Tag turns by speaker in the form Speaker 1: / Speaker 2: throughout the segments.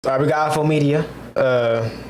Speaker 1: All right, we got Alfo Media.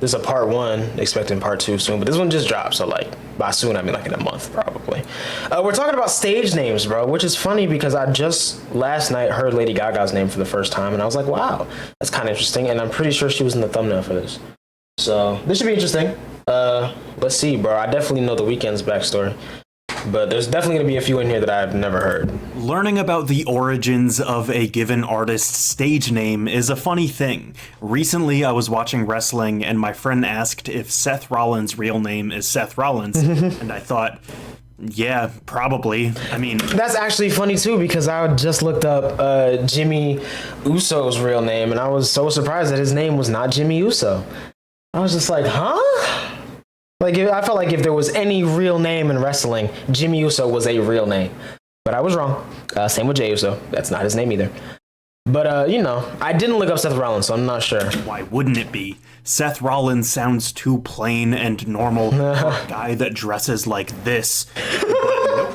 Speaker 1: This is a part one, expecting part two soon, but this one just dropped, so like by soon I mean like in a month probably. We're talking about stage names, bro, which is funny because I just last night heard Lady Gaga's name for the first time, and I was like, wow, that's kind of interesting, and I'm pretty sure she was in the thumbnail for this. So this should be interesting. Let's see, bro. I definitely know The Weeknd's backstory, but there's definitely gonna be a few in here that I've never heard.
Speaker 2: Learning about the origins of a given artist's stage name is a funny thing. Recently, I was watching wrestling, and my friend asked if Seth Rollins' real name is Seth Rollins, and I thought, yeah, probably. I mean,
Speaker 1: that's actually funny too, because I just looked up Jimmy Uso's real name, and I was so surprised that his name was not Jimmy Uso. I was just like, huh? Like, I felt like if there was any real name in wrestling, Jimmy Uso was a real name. But I was wrong. Same with Jey Uso. That's not his name either. But, you know, I didn't look up Seth Rollins, so I'm not sure.
Speaker 2: Why wouldn't it be? Seth Rollins sounds too plain and normal for a guy that dresses like this. But nope.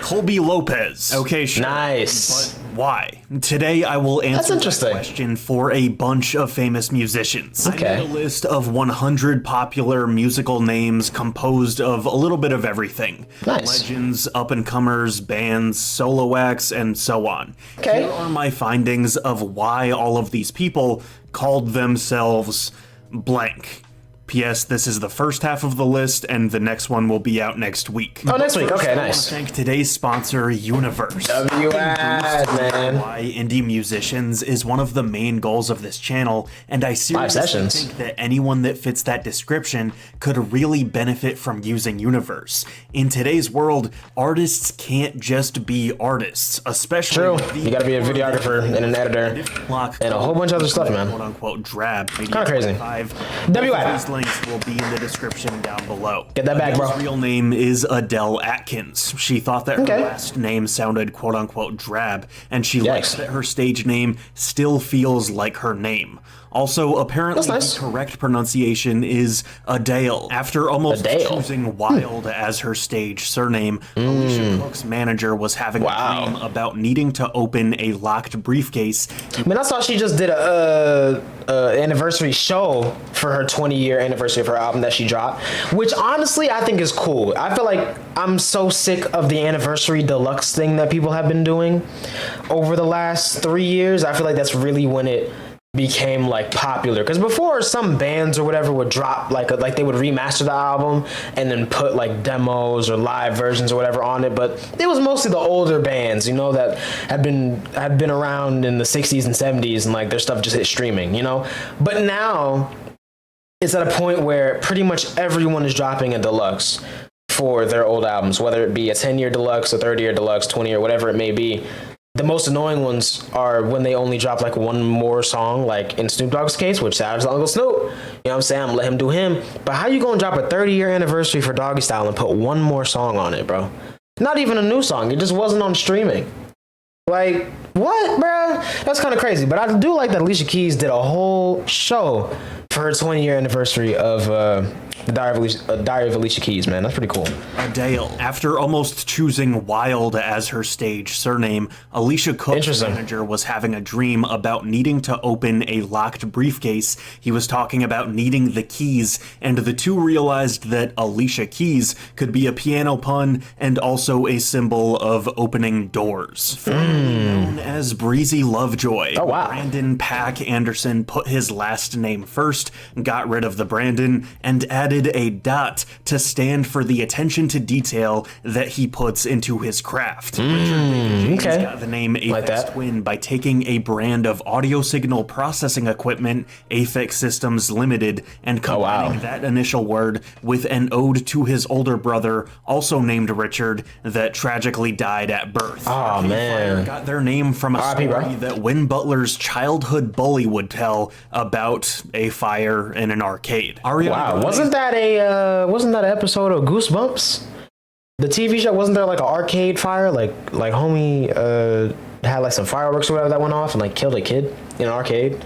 Speaker 2: Colby Lopez. Okay, sure.
Speaker 1: Nice.
Speaker 2: But why? Today I will answer that question for a bunch of famous musicians.
Speaker 1: Okay.
Speaker 2: I made a list of 100 popular musical names composed of a little bit of everything.
Speaker 1: Nice.
Speaker 2: Legends, up-and-comers, bands, solo acts, and so on.
Speaker 1: Okay.
Speaker 2: Here are my findings of why all of these people called themselves blank. P.S. This is the first half of the list, and the next one will be out next week.
Speaker 1: Oh, next week. Okay,
Speaker 2: nice.
Speaker 1: nice.
Speaker 2: I want to thank today's sponsor, Universe.
Speaker 1: WAD, man.
Speaker 2: Why indie musicians is one of the main goals of this channel, and I seriously think that anyone that fits that description could really benefit from using Universe. In today's world, artists can't just be artists, especially
Speaker 1: True. You gotta be a videographer and an editor and a whole bunch of other stuff, man.
Speaker 2: Quote unquote drab.
Speaker 1: Kind of crazy.
Speaker 2: WAD. Links will be in the description down below.
Speaker 1: Get that back, bro.
Speaker 2: Her real name is Adele Atkins. She thought that her last name sounded quote-unquote drab, and she likes that her stage name still feels like her name. Also, apparently the correct pronunciation is Adele. After almost choosing Wild as her stage surname, Alicia Cook's manager was having a dream about needing to open a locked briefcase.
Speaker 1: Man, I saw she just did a anniversary show for her 20-year anniversary of her album that she dropped, which honestly I think is cool. I feel like I'm so sick of the anniversary deluxe thing that people have been doing over the last 3 years. I feel like that's really when it became like popular, because before some bands or whatever would drop like they would remaster the album and then put like demos or live versions or whatever on it, but it was mostly the older bands, you know, that had been around in the 60s and 70s, and like their stuff just hit streaming, you know. But now it's at a point where pretty much everyone is dropping a deluxe for their old albums, whether it be a 10-year deluxe, a 30-year deluxe, 20-year, whatever it may be. The most annoying ones are when they only drop like one more song, like in Snoop Dogg's case, which sounds like Uncle Snoop. You know what I'm saying? I'm gonna let him do him. But how you gonna drop a 30-year anniversary for Doggy Style and put one more song on it, bro? Not even a new song. It just wasn't on streaming. Like, what, bro? That's kind of crazy. But I do like that Alicia Keys did a whole show for her 20-year anniversary of the Diary of Alicia Keys, man. That's pretty cool.
Speaker 2: Adele. After almost choosing Wild as her stage surname, Alicia Cook's manager was having a dream about needing to open a locked briefcase. He was talking about needing the keys, and the two realized that Alicia Keys could be a piano pun and also a symbol of opening doors. Known as Breezy Lovejoy, Brandon Pack Anderson put his last name first, got rid of the Brandon, and added a dot to stand for the attention to detail that he puts into his craft. Richard David James got the name Aphex Twin by taking a brand of audio signal processing equipment, Aphex Systems Limited, and combining that initial word with an ode to his older brother, also named Richard, that tragically died at birth.
Speaker 1: Oh, man.
Speaker 2: Got their name from a story that Win Butler's childhood bully would tell about a fire in an arcade.
Speaker 1: Wasn't that an episode of Goosebumps? The TV show, wasn't there like an arcade fire? Like homie had like some fireworks or whatever that went off and like killed a kid in an arcade.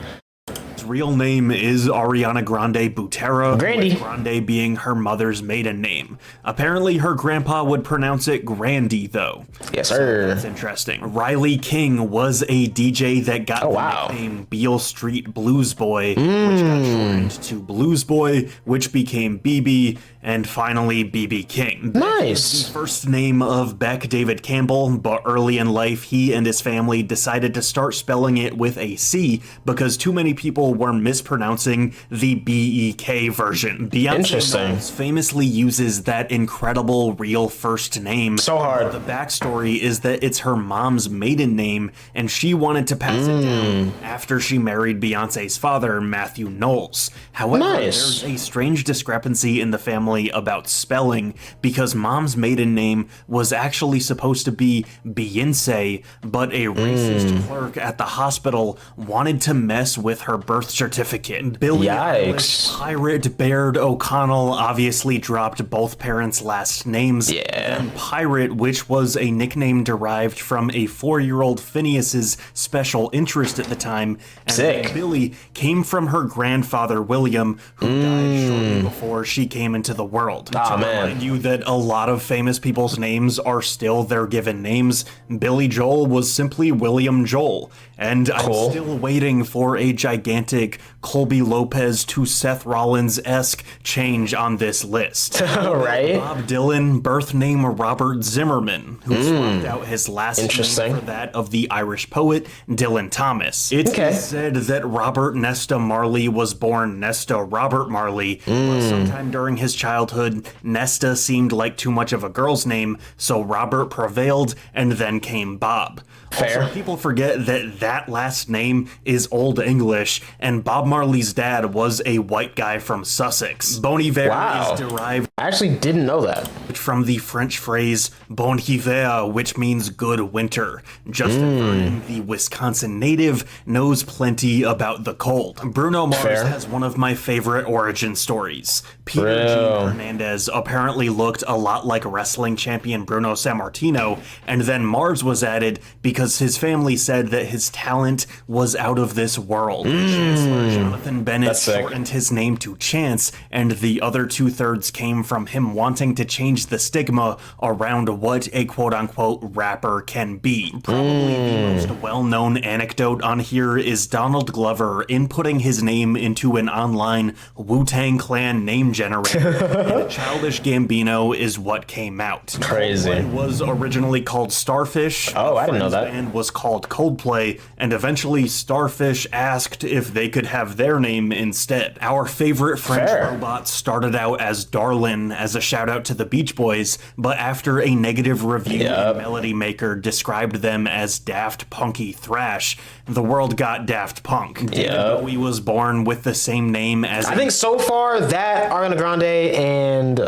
Speaker 2: His real name is Ariana Grande Butera,
Speaker 1: Grandy.
Speaker 2: with Grande being her mother's maiden name. Apparently, her grandpa would pronounce it Grandy, though.
Speaker 1: Yes, sir.
Speaker 2: That's interesting. Riley King was a DJ that got the
Speaker 1: wow.
Speaker 2: nickname Beale Street Blues Boy, which got shortened to Blues Boy, which became BB, and finally BB King.
Speaker 1: Nice.
Speaker 2: The first name of Beck David Campbell, but early in life, he and his family decided to start spelling it with a C because too many people were mispronouncing the BEK version. Beyonce famously uses that incredible real first name.
Speaker 1: So hard.
Speaker 2: The backstory is that it's her mom's maiden name, and she wanted to pass it down after she married Beyonce's father, Matthew Knowles. However, there's a strange discrepancy in the family about spelling because mom's maiden name was actually supposed to be Beyonce, but a racist clerk at the hospital wanted to mess with her birth certificate. Billie Eilish, Pirate Baird O'Connell obviously dropped both parents' last names. And Pirate, which was a nickname derived from a 4-year-old Phineas's special interest at the time, and Billie came from her grandfather William, who died shortly before she came into the world. To remind you that a lot of famous people's names are still their given names, Billy Joel was simply William Joel, and I'm still waiting for a gigantic Colby Lopez to Seth Rollins-esque change on this list.
Speaker 1: Right?
Speaker 2: Bob Dylan, birth name Robert Zimmerman, who swapped out his last name for that of the Irish poet Dylan Thomas. It is said that Robert Nesta Marley was born Nesta Robert Marley, but sometime during his childhood, Nesta seemed like too much of a girl's name, so Robert prevailed, and then came Bob. Also, people forget that that last name is Old English, and Bob Marley's dad was a white guy from Sussex. Bon Iver is derived...
Speaker 1: I actually didn't know that.
Speaker 2: ...from the French phrase Bon Hiver, which means good winter. Justin Vernon, the Wisconsin native, knows plenty about the cold. Bruno Mars has one of my favorite origin stories. Peter G. Hernandez apparently looked a lot like wrestling champion Bruno Sammartino, and then Mars was added because his family said that his talent was out of this world. Chancellor Jonathan Bennett shortened his name to Chance, and the other 2/3 came from him wanting to change the stigma around what a quote-unquote rapper can be. Probably the most well-known anecdote on here is Donald Glover inputting his name into an online Wu-Tang Clan name generator, and Childish Gambino is what came out.
Speaker 1: Crazy.
Speaker 2: Coldplay was originally called Starfish.
Speaker 1: I didn't know that.
Speaker 2: Band was called Coldplay, and eventually Starfish asked if they could have their name instead. Our favorite French robot started out as Darlin as a shout out to the Beach Boys, but after a negative review in Melody Maker described them as daft punky thrash, the world got Daft Punk. David Bowie was born with the same name as...
Speaker 1: I think so far that Ariana Grande and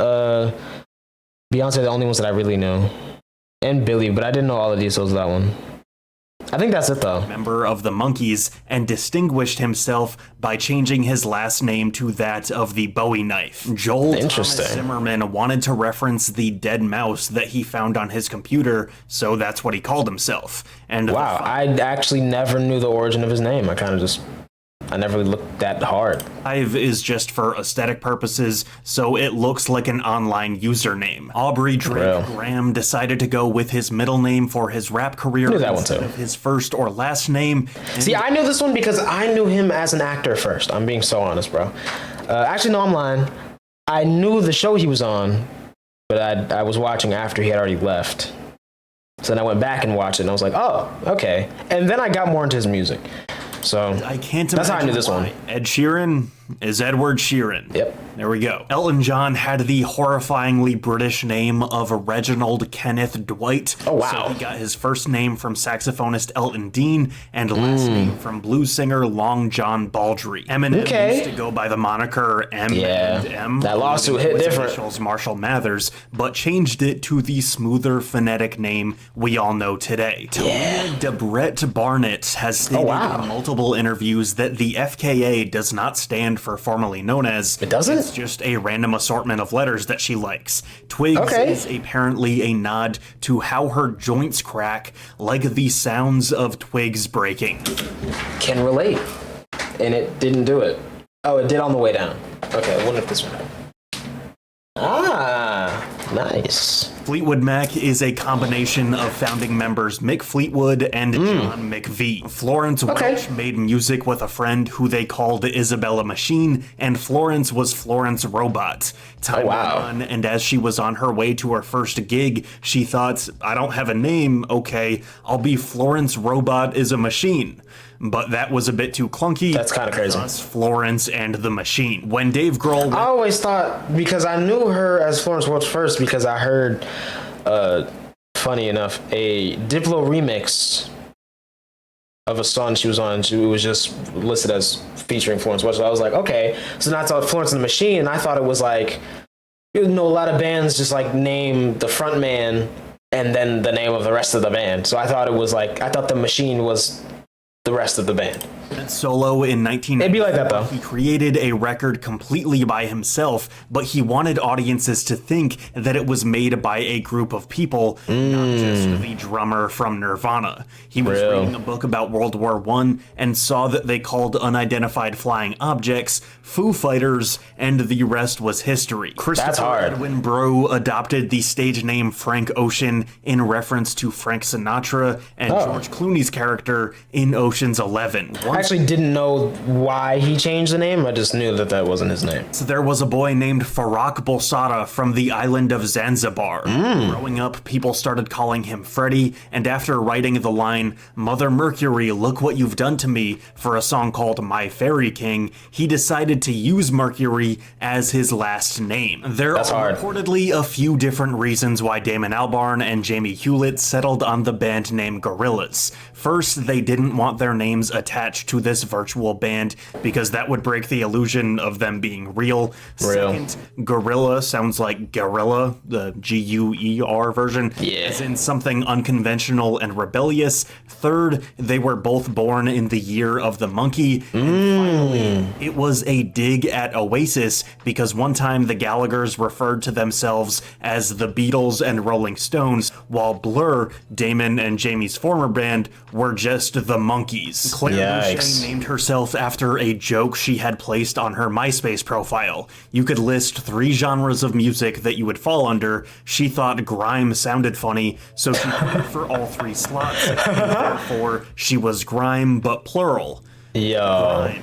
Speaker 1: Beyonce are the only ones that I really know. And Billy, but I didn't know all the details of that one. I think that's it though.
Speaker 2: Member of the Monkees, and distinguished himself by changing his last name to that of the Bowie knife. Joel Thomas Zimmerman wanted to reference the dead mouse that he found on his computer, so that's what he called himself. And
Speaker 1: wow, I actually never knew the origin of his name. I never really looked that hard.
Speaker 2: Hive is just for aesthetic purposes, so it looks like an online username. Aubrey Drake Graham decided to go with his middle name for his rap career instead of his first or last name.
Speaker 1: See, I knew this one because I knew him as an actor first. I'm being so honest, bro. Actually, no, I'm lying. I knew the show he was on, but I was watching after he had already left. So then I went back and watched it, and I was like, oh, okay. And then I got more into his music. So
Speaker 2: I can't
Speaker 1: that's how I knew this one.
Speaker 2: Ed Sheeran is Edward Sheeran.
Speaker 1: Yep.
Speaker 2: There we go. Elton John had the horrifyingly British name of Reginald Kenneth Dwight.
Speaker 1: Oh, wow.
Speaker 2: So he got his first name from saxophonist Elton Dean and last name from blues singer Long John Baldry. Eminem used to go by the moniker M&M.
Speaker 1: That lawsuit hit different.
Speaker 2: Initials Marshall Mathers, but changed it to the smoother phonetic name we all know today. Talia DeBrett Barnett has stated in multiple interviews that the FKA does not stand for formerly known as.
Speaker 1: It doesn't?
Speaker 2: It's just a random assortment of letters that she likes. Twigs is apparently a nod to how her joints crack, like the sounds of twigs breaking.
Speaker 1: Can relate. and it didn't do it. Oh, it did on the way down. Okay, I wonder if this one. Ah, nice.
Speaker 2: Fleetwood Mac is a combination of founding members Mick Fleetwood and John McVie. Florence Welch made music with a friend who they called Isabella Machine, and Florence was Florence Robot. Time went on, and as she was on her way to her first gig, she thought, I don't have a name, okay, I'll be Florence Robot is a Machine. But that was a bit too clunky.
Speaker 1: That's kind of crazy.
Speaker 2: Florence and the Machine. When Dave Grohl...
Speaker 1: I always thought, because I knew her as Florence Welch first, because I heard, funny enough, a Diplo remix of a song she was on. It was just listed as featuring Florence Welch. So I was like, okay. So now I thought Florence and the Machine, and I thought it was like, you know, a lot of bands just like name the front man and then the name of the rest of the band. So I thought it was like, I thought the Machine was the rest of the band.
Speaker 2: Solo in 1994,
Speaker 1: it'd be like that though.
Speaker 2: He created a record completely by himself, but he wanted audiences to think that it was made by a group of people, not just the drummer from Nirvana. He was reading a book about World War I and saw that they called unidentified flying objects Foo Fighters, and the rest was history. Christopher Edwin Breaux adopted the stage name Frank Ocean in reference to Frank Sinatra and George Clooney's character in Ocean's 11.
Speaker 1: I actually didn't know why he changed the name. I just knew that that wasn't his name.
Speaker 2: So there was a boy named Farak Bolsada from the island of Zanzibar. Growing up, people started calling him Freddie, and after writing the line, Mother Mercury, look what you've done to me, for a song called My Fairy King, he decided to use Mercury as his last name. There are reportedly a few different reasons why Damon Albarn and Jamie Hewlett settled on the band name Gorillaz. First, they didn't want their names attached to this virtual band because that would break the illusion of them being real. Second, Gorilla sounds like Gorilla, the G-U-E-R version, as in something unconventional and rebellious. Third, they were both born in the year of the monkey. And finally, it was a dig at Oasis because one time the Gallaghers referred to themselves as the Beatles and Rolling Stones, while Blur, Damon and Jamie's former band, were just the Monkees. Claire Boucher named herself after a joke she had placed on her MySpace profile. You could list 3 genres of music that you would fall under. She thought grime sounded funny, so she put it for all 3 slots, and therefore she was grime but plural.
Speaker 1: Yo,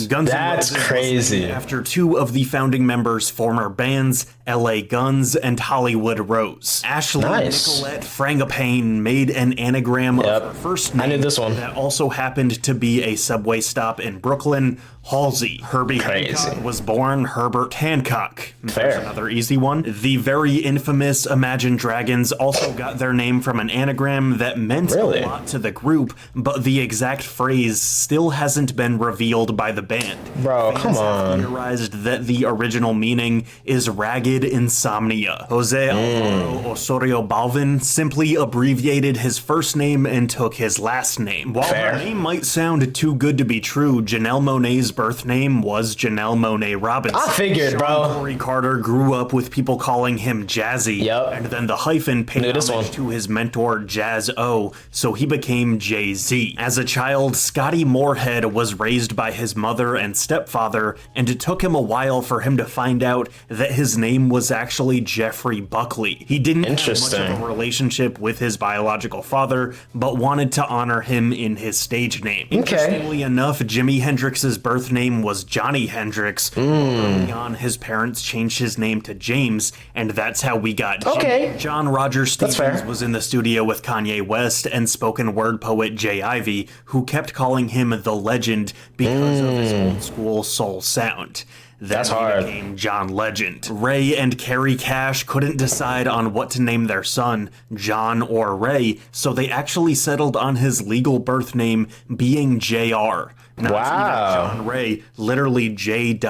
Speaker 2: Guns
Speaker 1: that's
Speaker 2: N' Roses
Speaker 1: crazy.
Speaker 2: After 2 of the founding members' former bands, LA Guns and Hollywood Rose. Ashley Nicolette Frangipane made an anagram of her first name.
Speaker 1: I knew this one.
Speaker 2: That also happened to be a subway stop in Brooklyn, Halsey. Herbie Hancock was born Herbert Hancock. There's another easy one. The very infamous Imagine Dragons also got their name from an anagram that meant a lot to the group, but the exact phrase still hasn't been revealed by the band.
Speaker 1: Bro, come on.
Speaker 2: Theorized that the original meaning is ragged insomnia. Jose Alvaro Osorio Balvin simply abbreviated his first name and took his last name. While her name might sound too good to be true, Janelle Monáe's birth name was Janelle Monáe Robinson.
Speaker 1: I figured, bro.
Speaker 2: Corey Carter grew up with people calling him Jazzy, and then the hyphen paid homage to his mentor Jazz-O, so he became Jay-Z. As a child, Scotty Moorhead was raised by his mother and stepfather, and it took him a while for him to find out that his name was actually Jeffrey Buckley. He didn't have much of a relationship with his biological father, but wanted to honor him in his stage name. Interestingly enough, Jimi Hendrix's birth name was Johnny Hendrix. Early on, his parents changed his name to James, and that's how we got Jimmy. John Roger Stevens was in the studio with Kanye West and spoken word poet Jay Ivey, who kept calling him the Legend because of his old school soul sound. Then he became John Legend. Ray and Carrie Cash couldn't decide on what to name their son, John or Ray, so they actually settled on his legal birth name being JR. Not John Ray, literally J.R.Cash.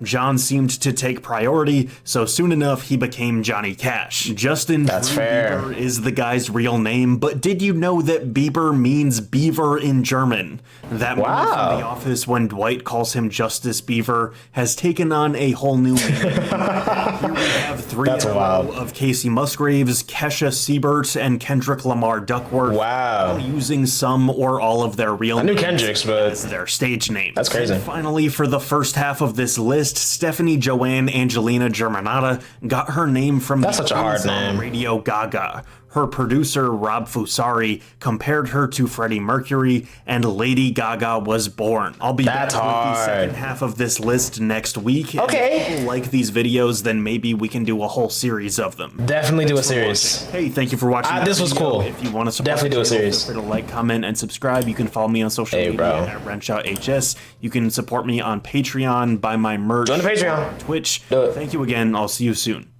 Speaker 2: John seemed to take priority, so soon enough he became Johnny Cash. Justin Drew Bieber is the guy's real name, but did you know that Bieber means beaver in German? That moment from The Office when Dwight calls him Justice Beaver has taken on a whole new meaning. Here we have three in a row of Casey Musgraves, Kesha Siebert, and Kendrick Lamar Duckworth.
Speaker 1: Wow.
Speaker 2: Using some or all of their real names as their stage name.
Speaker 1: That's crazy.
Speaker 2: And finally, for the first half of this list, Stephanie Joanne Angelina Germanotta got her name from
Speaker 1: That's such a hard name.
Speaker 2: Radio Gaga. Her producer, Rob Fusari, compared her to Freddie Mercury, and Lady Gaga was born. I'll be back with the second half of this list next week.
Speaker 1: Okay.
Speaker 2: If people like these videos, then maybe we can do a whole series of them.
Speaker 1: Definitely do a series.
Speaker 2: Hey, thank you for watching.
Speaker 1: This was cool.
Speaker 2: If you want to support
Speaker 1: definitely do a series.
Speaker 2: Feel free to like, comment, and subscribe. You can follow me on social media at RenshawHS. You can support me on Patreon, buy my merch.
Speaker 1: Join the Patreon.
Speaker 2: Twitch. Thank you again. I'll see you soon.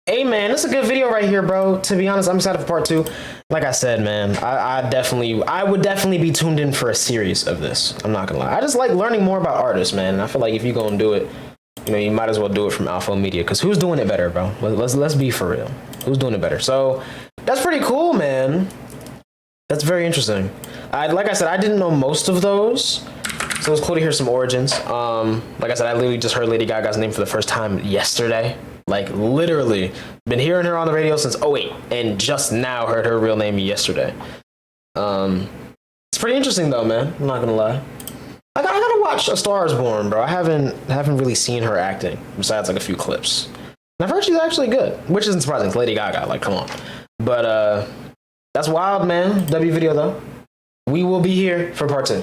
Speaker 1: Hey man, this is a good video right here, bro. To be honest, I'm excited for part 2. Like I said, man, I would definitely be tuned in for a series of this. I'm not gonna lie. I just like learning more about artists, man. And I feel like if you're gonna do it, you know, you might as well do it from Alfo Media, because who's doing it better, bro? Let's be for real. Who's doing it better? So that's pretty cool, man. That's very interesting. Like I said, I didn't know most of those, so it's cool to hear some origins. Like I said, I literally just heard Lady Gaga's name for the first time yesterday. Like literally been hearing her on the radio since 2008 and just now heard her real name yesterday. It's pretty interesting though, man. I'm not gonna lie. I gotta watch A Star Is Born, bro. I haven't really seen her acting besides like a few clips. And I've heard she's actually good, which isn't surprising. It's Lady Gaga, like come on. But that's wild, man. W video though. We will be here for part 2.